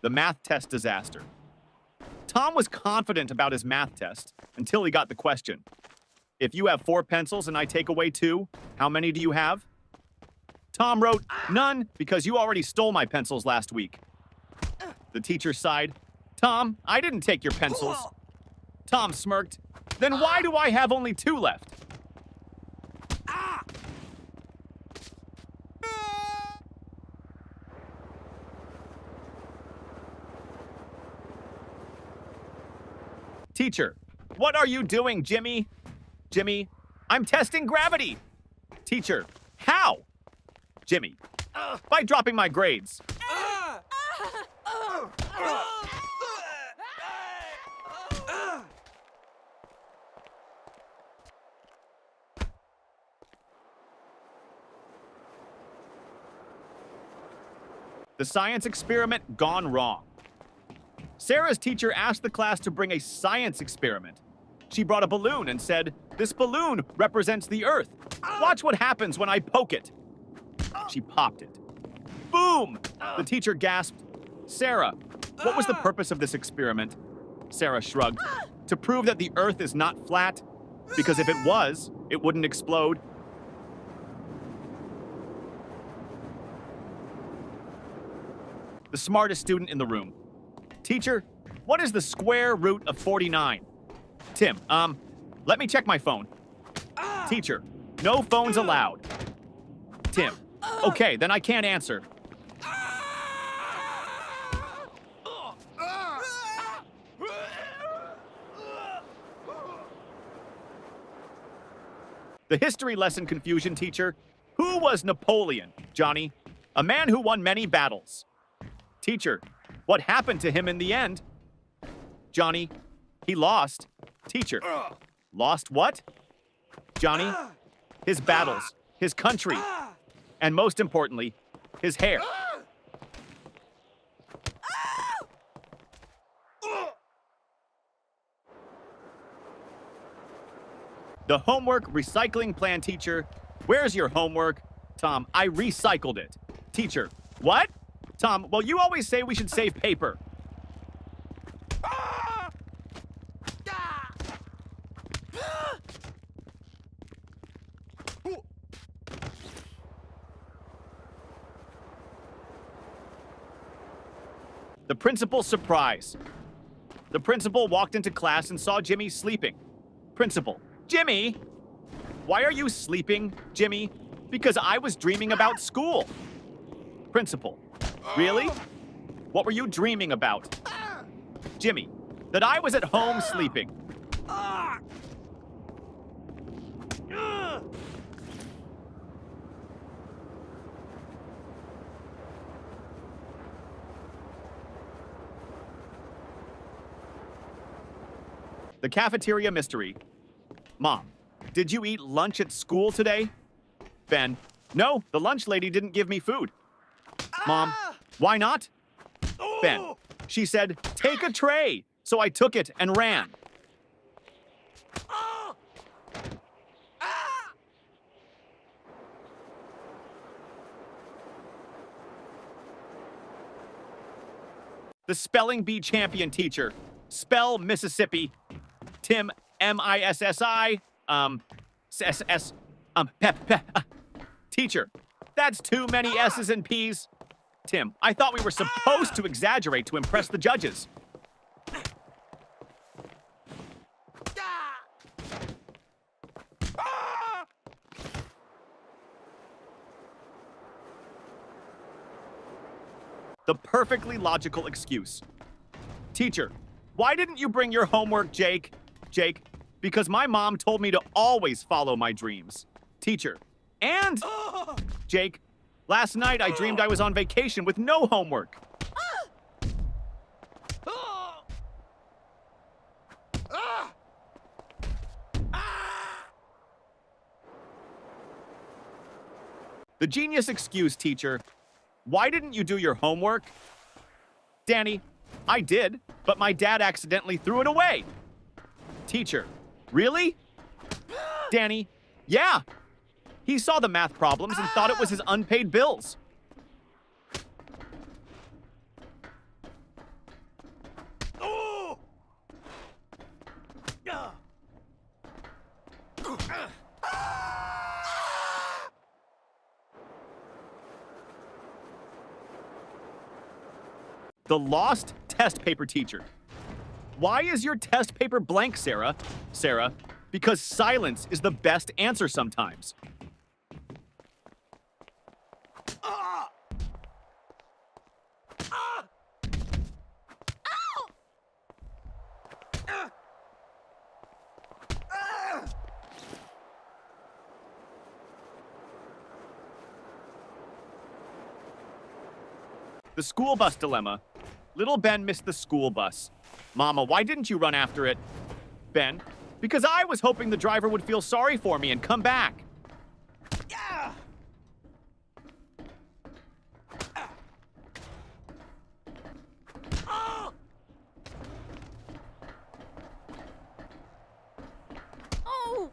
The math test disaster. Tom was confident about his math test until he got the question. If you have 4 pencils and I take away 2, how many do you have? Tom wrote, none, because you already stole my pencils last week. The teacher sighed. Tom, I didn't take your pencils. Tom smirked. Then why do I have only 2 left? Teacher, what are you doing, Jimmy? Jimmy, I'm testing gravity. Teacher, how? Jimmy, by dropping my grades. The science experiment gone wrong. Sarah's teacher asked the class to bring a science experiment. She brought a balloon and said, "This balloon represents the Earth. Watch what happens when I poke it." She popped it. Boom! The teacher gasped, "Sarah, what was the purpose of this experiment?" Sarah shrugged. "To prove that the Earth is not flat, because if it was, it wouldn't explode." The smartest student in the room. Teacher, what is the square root of 49? Tim, let me check my phone. Teacher, no phones allowed. Tim, okay, then I can't answer. The history lesson confusion teacher. Who was Napoleon, Johnny? A man who won many battles. Teacher, what happened to him in the end? Johnny, he lost. Teacher, lost what? Johnny, his battles, his country, and most importantly, his hair. The homework recycling plan teacher. Where's your homework? Tom, I recycled it. Teacher, what? Tom, well, you always say we should save paper. The principal's surprise. The principal walked into class and saw Jimmy sleeping. Principal, Jimmy! Why are you sleeping, Jimmy? Because I was dreaming about school. Principal, really? What were you dreaming about? Jimmy, that I was at home sleeping. The cafeteria mystery. Mom, did you eat lunch at school today? Ben, no, the lunch lady didn't give me food. Mom, why not? Ben, she said, take a tray. So I took it and ran. The spelling bee champion teacher. Spell Mississippi. Tim, M-I-S-S-I, S-S, Teacher, that's too many S's and P's. Tim, I thought we were supposed to exaggerate to impress the judges. The perfectly logical excuse. Teacher, why didn't you bring your homework, Jake? Jake, because my mom told me to always follow my dreams. Teacher, and Jake, last night I dreamed I was on vacation with no homework. The genius excuse, teacher. Why didn't you do your homework? Danny, I did, but my dad accidentally threw it away. Teacher, really? Danny, yeah. He saw the math problems and thought it was his unpaid bills. The lost test paper teacher. Why is your test paper blank, Sarah? Sarah, because silence is the best answer sometimes. The school bus dilemma. Little Ben missed the school bus. Mama, why didn't you run after it? Ben, because I was hoping the driver would feel sorry for me and come back. Yeah. Oh. Oh.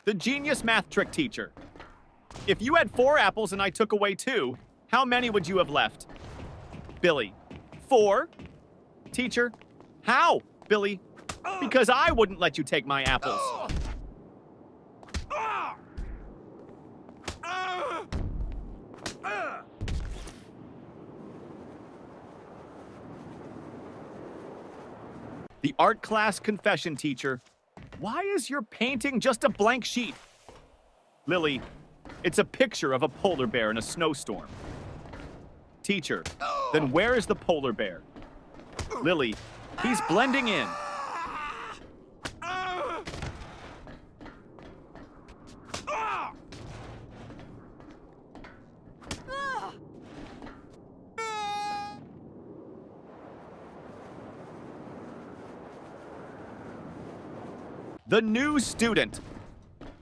The genius math trick teacher. If you had 4 apples and I took away 2, how many would you have left? Billy, 4? Teacher, how? Billy, because I wouldn't let you take my apples. The art class confession teacher. Why is your painting just a blank sheet? Lily, it's a picture of a polar bear in a snowstorm. Teacher, then where is the polar bear? Lily, he's blending in. The new student.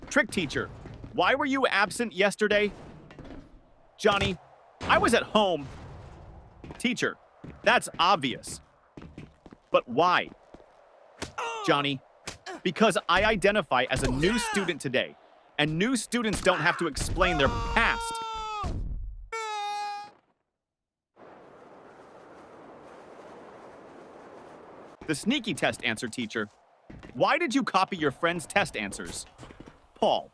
Trick teacher, why were you absent yesterday? Johnny, I was at home. Teacher, that's obvious. But why? Johnny, because I identify as a new student today, and new students don't have to explain their past. The sneaky test answer teacher. Why did you copy your friend's test answers? Paul,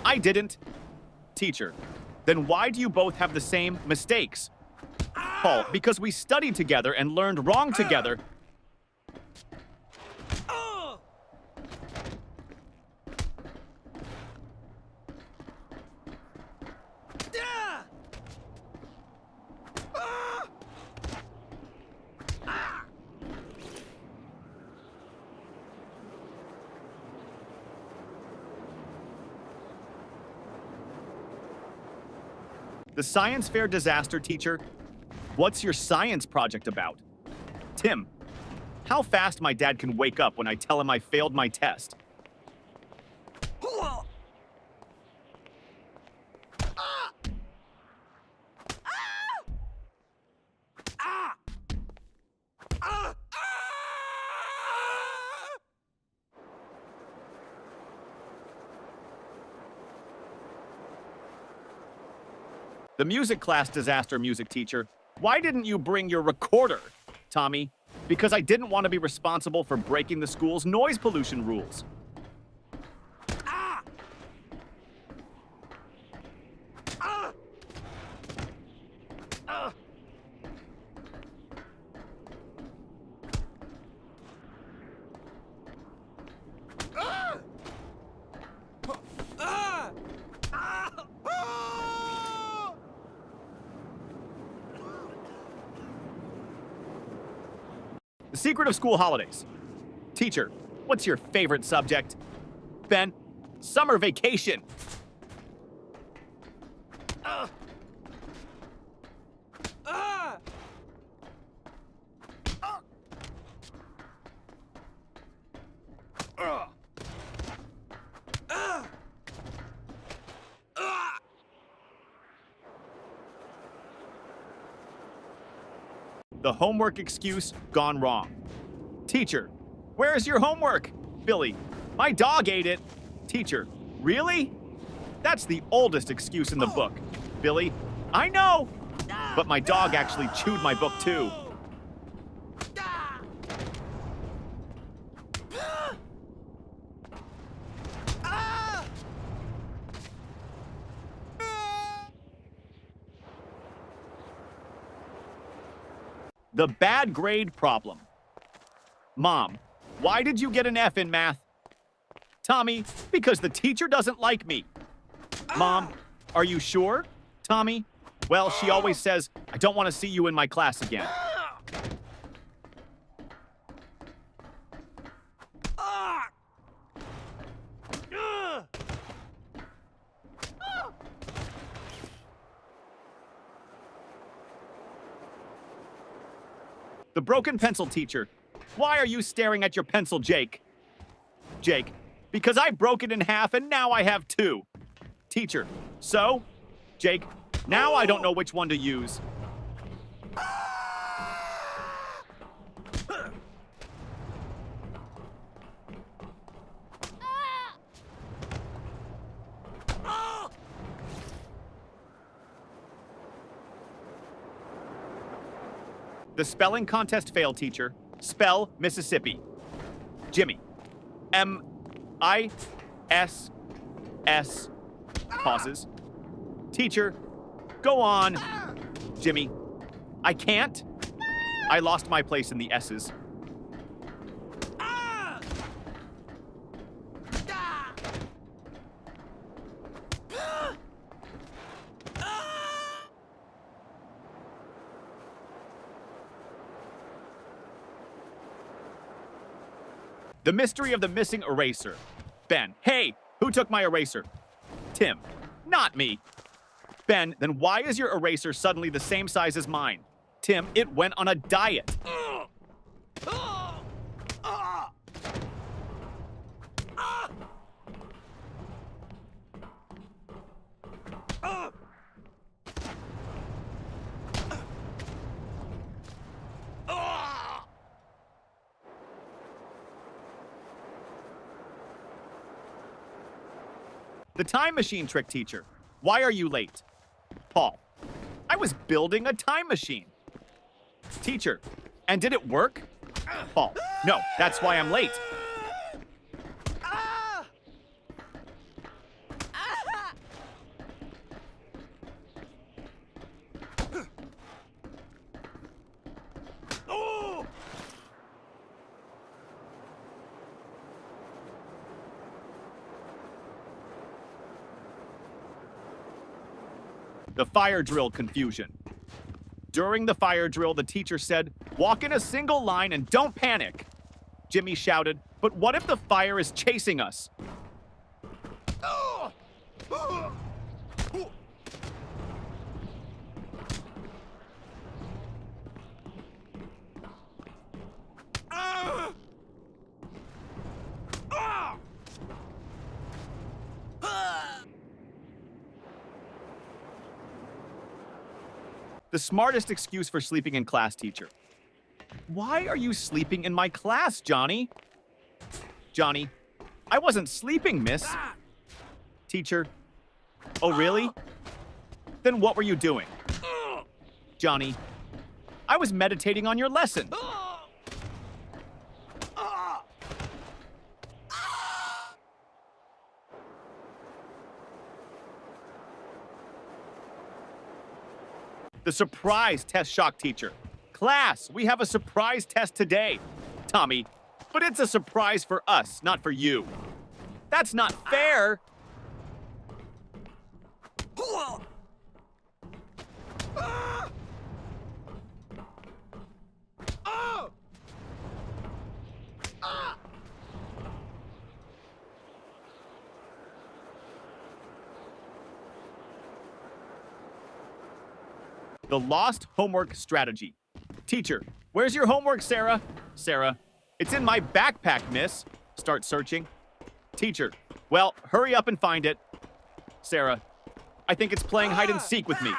I didn't. Teacher, then why do you both have the same mistakes? Paul, because we studied together and learned wrong together. The science fair disaster teacher. What's your science project about? Tim, how fast my dad can wake up when I tell him I failed my test. The music class disaster music teacher. Why didn't you bring your recorder? Tommy, because I didn't want to be responsible for breaking the school's noise pollution rules. The secret of school holidays. Teacher, what's your favorite subject? Ben, summer vacation. The homework excuse gone wrong. Teacher, where's your homework? Billy, my dog ate it. Teacher, really? That's the oldest excuse in the book. Billy, I know. But my dog actually chewed my book too. The bad grade problem. Mom, why did you get an F in math? Tommy, because the teacher doesn't like me. Mom, are you sure? Tommy, well, she always says, I don't want to see you in my class again. The broken pencil teacher. Why are you staring at your pencil, Jake? Jake, because I broke it in half and now I have two. Teacher, so? Jake, now I don't know which one to use. The spelling contest failed, teacher. Spell Mississippi. Jimmy. M-I-S-S. Pauses. Teacher, go on. Jimmy. I can't. I lost my place in the S's. The mystery of the missing eraser. Ben, hey, who took my eraser? Tim, not me. Ben, then why is your eraser suddenly the same size as mine? Tim, it went on a diet. The time machine trick teacher. Why are you late? Paul. I was building a time machine. Teacher. And did it work? Paul. No, that's why I'm late. The fire drill confusion. During the fire drill, the teacher said, walk in a single line and don't panic. Jimmy shouted, but what if the fire is chasing us? The smartest excuse for sleeping in class, teacher. Why are you sleeping in my class, Johnny? Johnny, I wasn't sleeping, miss. Teacher, oh really? Then what were you doing? Johnny, I was meditating on your lesson. The surprise test shock teacher. Class, we have a surprise test today. Tommy, but it's a surprise for us, not for you. That's not fair. The lost homework strategy. Teacher, where's your homework, Sarah? Sarah, it's in my backpack, miss. Start searching. Teacher, well, hurry up and find it. Sarah, I think it's playing hide and seek with me.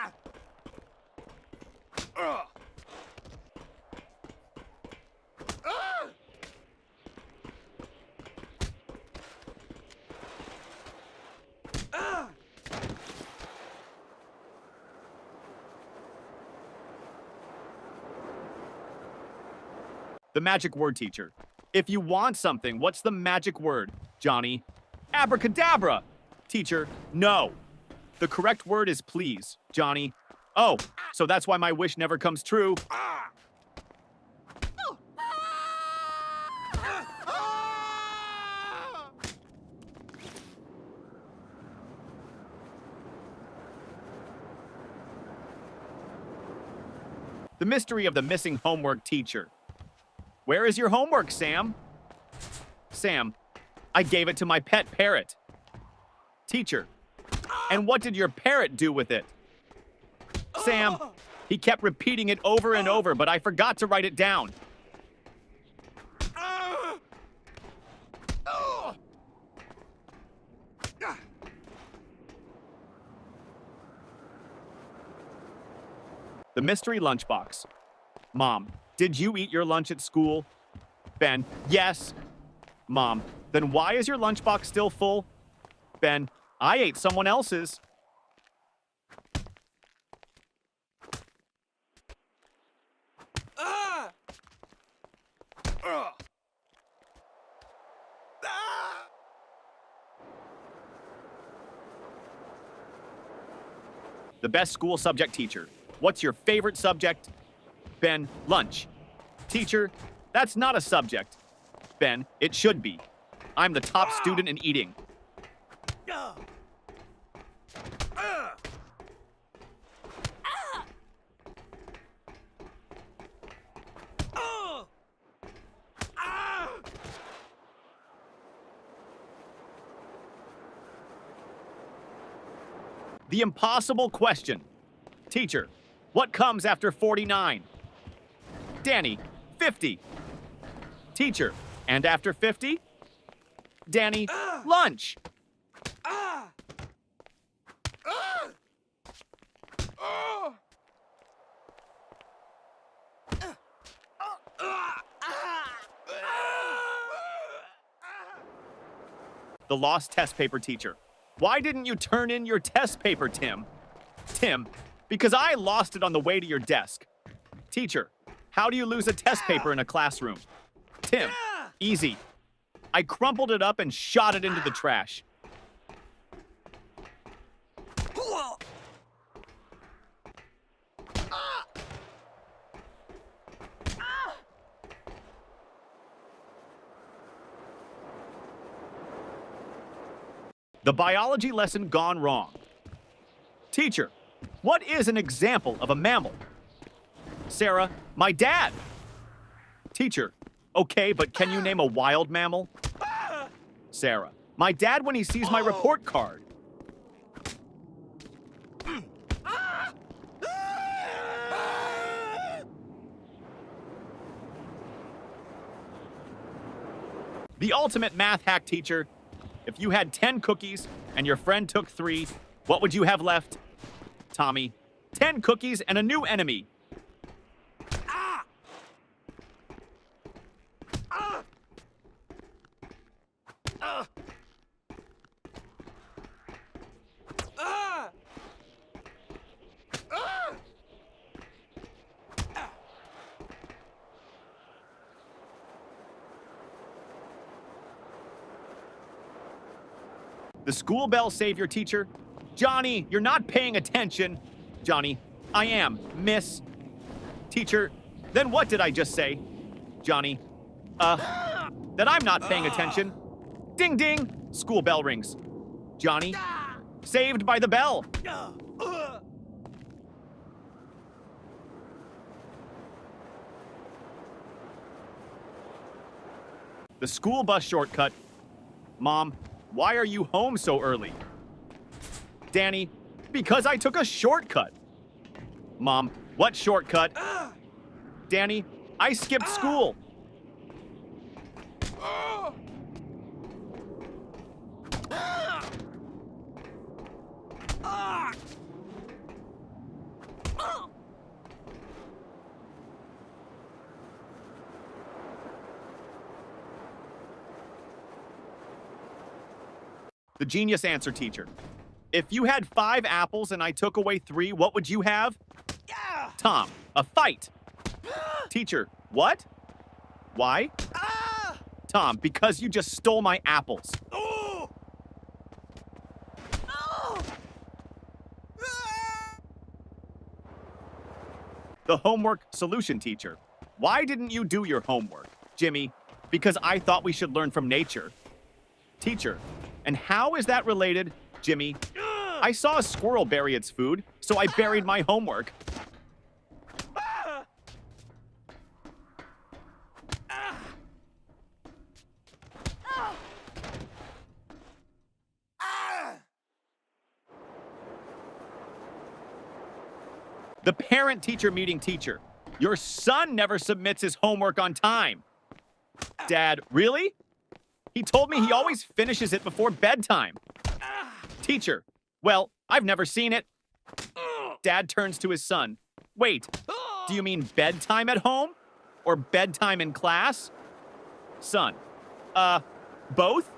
The magic word, teacher. If you want something, what's the magic word, Johnny? Abracadabra! Teacher, no. The correct word is please, Johnny. Oh, so that's why my wish never comes true. The mystery of the missing homework teacher. Where is your homework, Sam? Sam, I gave it to my pet parrot. Teacher, and what did your parrot do with it? Sam, he kept repeating it over and over, but I forgot to write it down. The mystery lunchbox. Mom, did you eat your lunch at school? Ben, yes. Mom, then why is your lunchbox still full? Ben, I ate someone else's. The best school subject teacher. What's your favorite subject? Ben, lunch. Teacher, that's not a subject. Ben, it should be. I'm the top student in eating. The impossible question. Teacher, what comes after 49? Danny, 50. Teacher, and after 50? Danny, lunch. The lost test paper teacher. Why didn't you turn in your test paper, Tim? Tim, because I lost it on the way to your desk. Teacher, how do you lose a test paper in a classroom? Tim, easy. I crumpled it up and shot it into the trash. The biology lesson gone wrong. Teacher, what is an example of a mammal? Sarah, my dad. Teacher, okay, but can you name a wild mammal? Sarah, my dad when he sees my report card. The ultimate math hack teacher. If you had 10 cookies and your friend took 3, what would you have left? Tommy, 10 cookies and a new enemy. The school bell savior teacher. Johnny, you're not paying attention. Johnny, I am, miss. Teacher, then what did I just say? Johnny, that I'm not paying attention. Ding ding, school bell rings. Johnny, saved by the bell. The school bus shortcut. Mom, why are you home so early? Danny, because I took a shortcut. Mom, what shortcut? Danny, I skipped school. The genius answer teacher. If you had 5 apples and I took away 3, what would you have? Tom, a fight. Teacher, what? Why? Tom, because you just stole my apples. The homework solution teacher. Why didn't you do your homework? Jimmy, because I thought we should learn from nature. Teacher, and how is that related? Jimmy, I saw a squirrel bury its food, so I buried my homework. The parent-teacher meeting teacher. Your son never submits his homework on time. Dad, really? He told me he always finishes it before bedtime. Teacher, well, I've never seen it. Dad turns to his son. Wait, do you mean bedtime at home? Or bedtime in class? Son, both?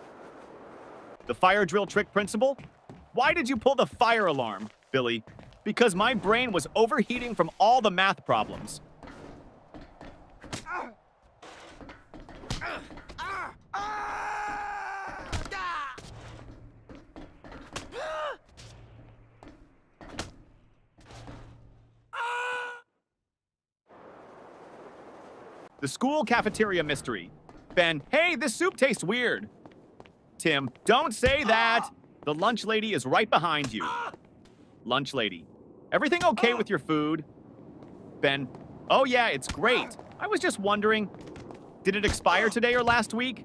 The fire drill trick principal? Why did you pull the fire alarm, Billy? Because my brain was overheating from all the math problems. The school cafeteria mystery. Ben, hey, this soup tastes weird. Tim, don't say that. The lunch lady is right behind you. Lunch lady, everything okay with your food? Ben, oh yeah, it's great. I was just wondering, did it expire today or last week?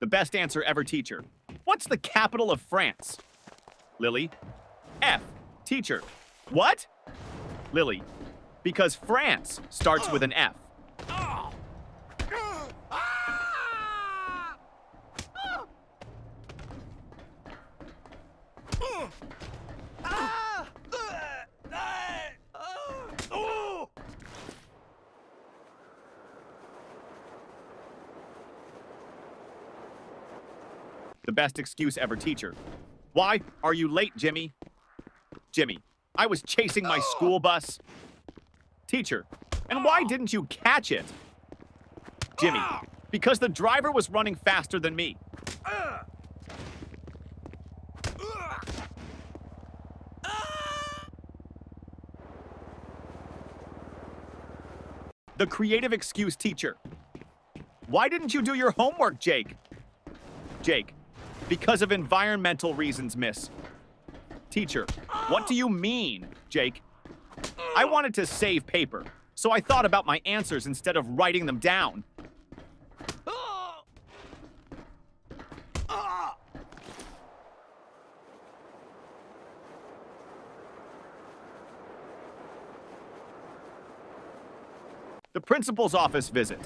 The best answer ever teacher. What's the capital of France? Lily, F. Teacher, what? Lily, because France starts with an F. The best excuse ever teacher. Why are you late, Jimmy? Jimmy, I was chasing my school bus. Teacher, and why didn't you catch it? Jimmy, because the driver was running faster than me. The creative excuse teacher. Why didn't you do your homework, Jake? Jake, because of environmental reasons, miss. Teacher, what do you mean, Jake? I wanted to save paper, so I thought about my answers instead of writing them down. The principal's office visit.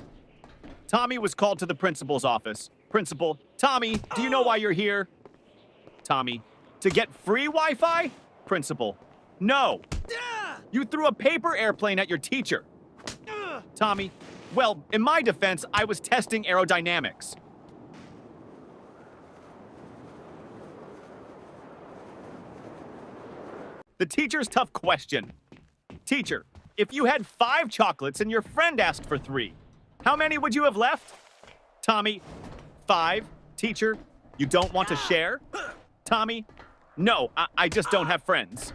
Tommy was called to the principal's office. Principal, Tommy, do you know why you're here? Tommy, to get free Wi-Fi? Principal, no. You threw a paper airplane at your teacher. Tommy, well, in my defense, I was testing aerodynamics. The teacher's tough question. Teacher, if you had 5 chocolates and your friend asked for 3, how many would you have left? Tommy, 5. Teacher, you don't want to share? Tommy, no, I just don't have friends.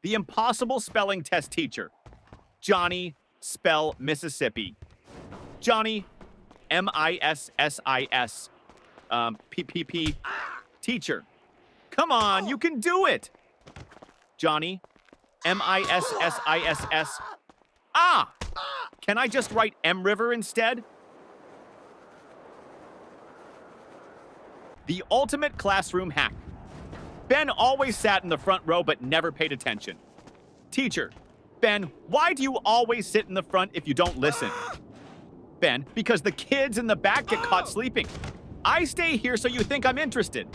The impossible spelling test teacher. Johnny, spell Mississippi. Johnny, M-I-S-S-I-S. P-P-P. Teacher, come on, you can do it. Johnny, M-I-S-S-I-S-S. Ah! Can I just write M River instead? The ultimate classroom hack. Ben always sat in the front row but never paid attention. Teacher, Ben, why do you always sit in the front if you don't listen? Ben, because the kids in the back get caught sleeping. I stay here so you think I'm interested.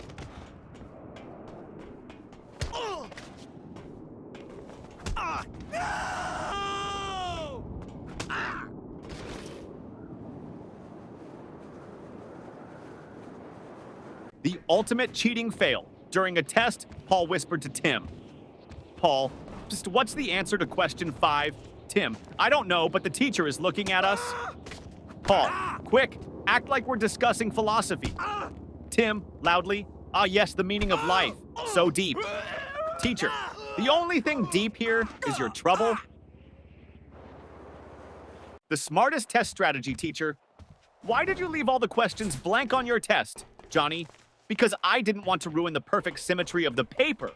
The ultimate cheating fail. During a test, Paul whispered to Tim. Paul, just what's the answer to question 5? Tim, I don't know, but the teacher is looking at us. Paul, quick, act like we're discussing philosophy. Tim, loudly, ah yes, the meaning of life. So deep. Teacher, the only thing deep here is your trouble. The smartest test strategy, teacher. Why did you leave all the questions blank on your test, Johnny? Because I didn't want to ruin the perfect symmetry of the paper.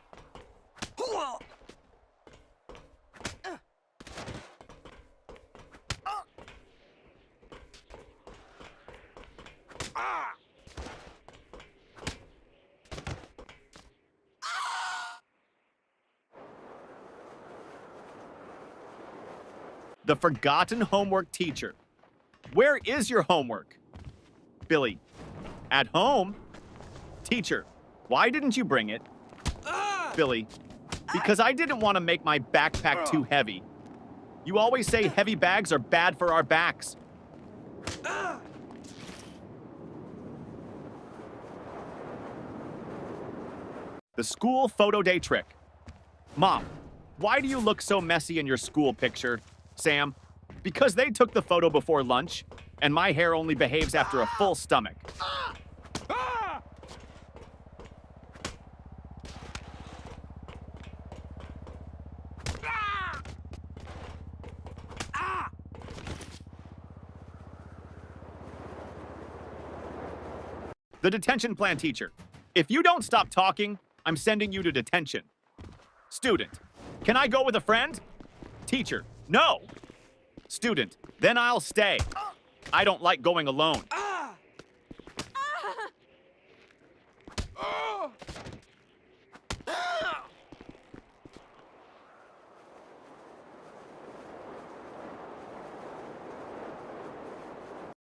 The forgotten homework teacher. Where is your homework? Billy, at home? Teacher, why didn't you bring it? Billy, because I didn't want to make my backpack too heavy. You always say heavy bags are bad for our backs. The school photo day trick. Mom, why do you look so messy in your school picture? Sam, because they took the photo before lunch, and my hair only behaves after a full stomach. The detention plan teacher. If you don't stop talking, I'm sending you to detention. Student, can I go with a friend? Teacher, no. Student, then I'll stay. I don't like going alone.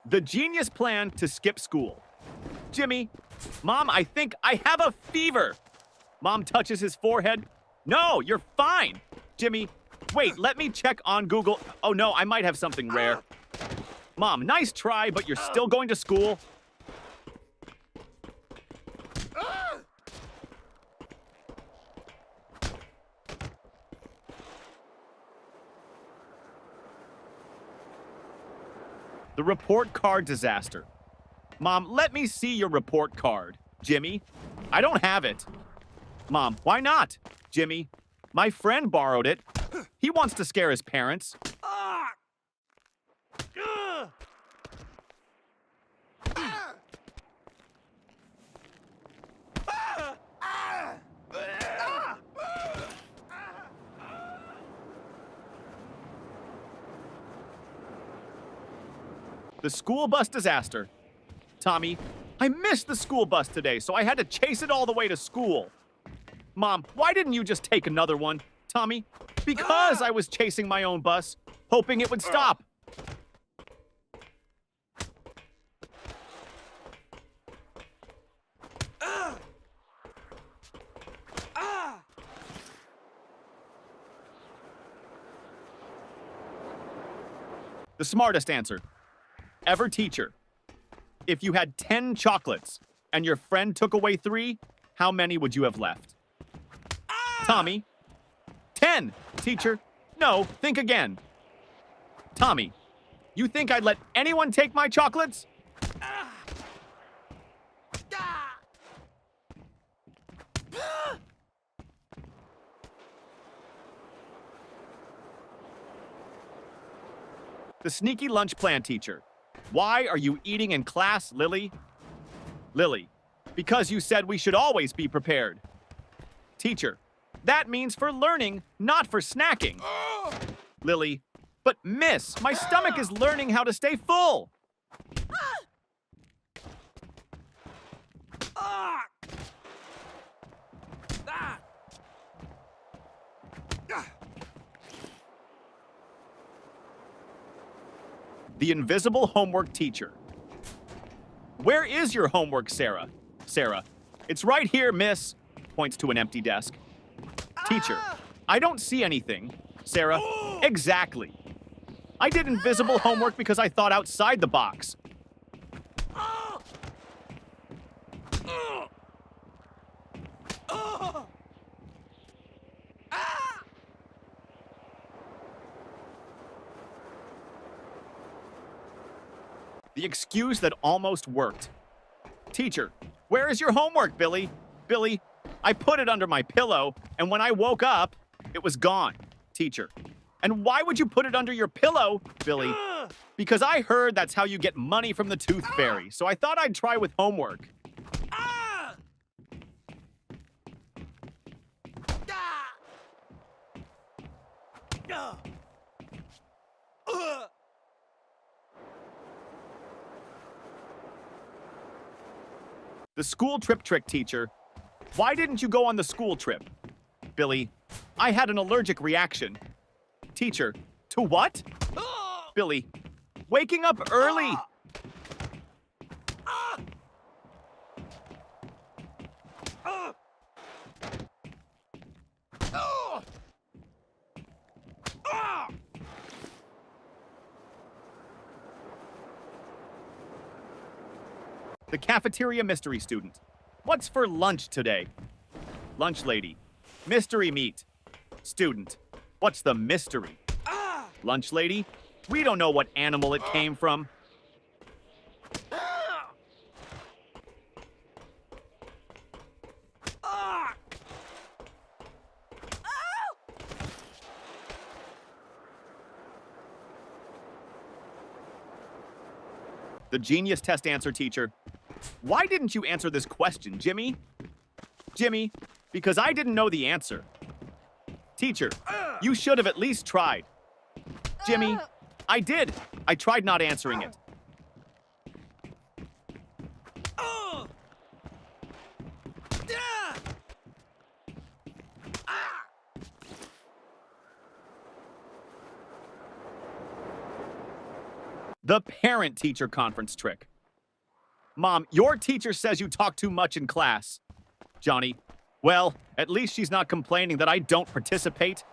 The genius plan to skip school. Jimmy, Mom, I think I have a fever. Mom touches his forehead. No, you're fine. Jimmy, wait, let me check on Google. Oh no, I might have something rare. Mom, nice try, but you're still going to school. The report card disaster. Mom, let me see your report card. Jimmy, I don't have it. Mom, why not? Jimmy, my friend borrowed it. He wants to scare his parents. The school bus disaster. Tommy, I missed the school bus today, so I had to chase it all the way to school. Mom, why didn't you just take another one? Tommy, because I was chasing my own bus, hoping it would stop. The smartest answer. Ever teacher. If you had 10 chocolates and your friend took away 3, how many would you have left? Tommy. 10, teacher. No, think again. Tommy, you think I'd let anyone take my chocolates? The sneaky lunch plan teacher. Why are you eating in class, Lily? Lily, because you said we should always be prepared. Teacher, that means for learning, not for snacking. Lily, but miss, my stomach is learning how to stay full. The invisible homework teacher. Where is your homework, Sarah? Sarah, it's right here, miss. Points to an empty desk. Teacher, I don't see anything. Sarah, exactly. I did invisible homework because I thought outside the box. The excuse that almost worked. Teacher, where is your homework, Billy? Billy, I put it under my pillow, and when I woke up, it was gone. Teacher, and why would you put it under your pillow, Billy? Because I heard that's how you get money from the Tooth Fairy, so I thought I'd try with homework. The school trip trick, teacher. Why didn't you go on the school trip? Billy, I had an allergic reaction. Teacher, to what? Billy, waking up early. The cafeteria mystery student. What's for lunch today? Lunch lady. Mystery meat. Student. What's the mystery? Lunch lady. We don't know what animal it came from. The genius test answer, teacher. Why didn't you answer this question, Jimmy? Jimmy, because I didn't know the answer. Teacher, you should have at least tried. Jimmy, I did. I tried not answering it. The parent-teacher conference trick. Mom, your teacher says you talk too much in class. Johnny, well, at least she's not complaining that I don't participate.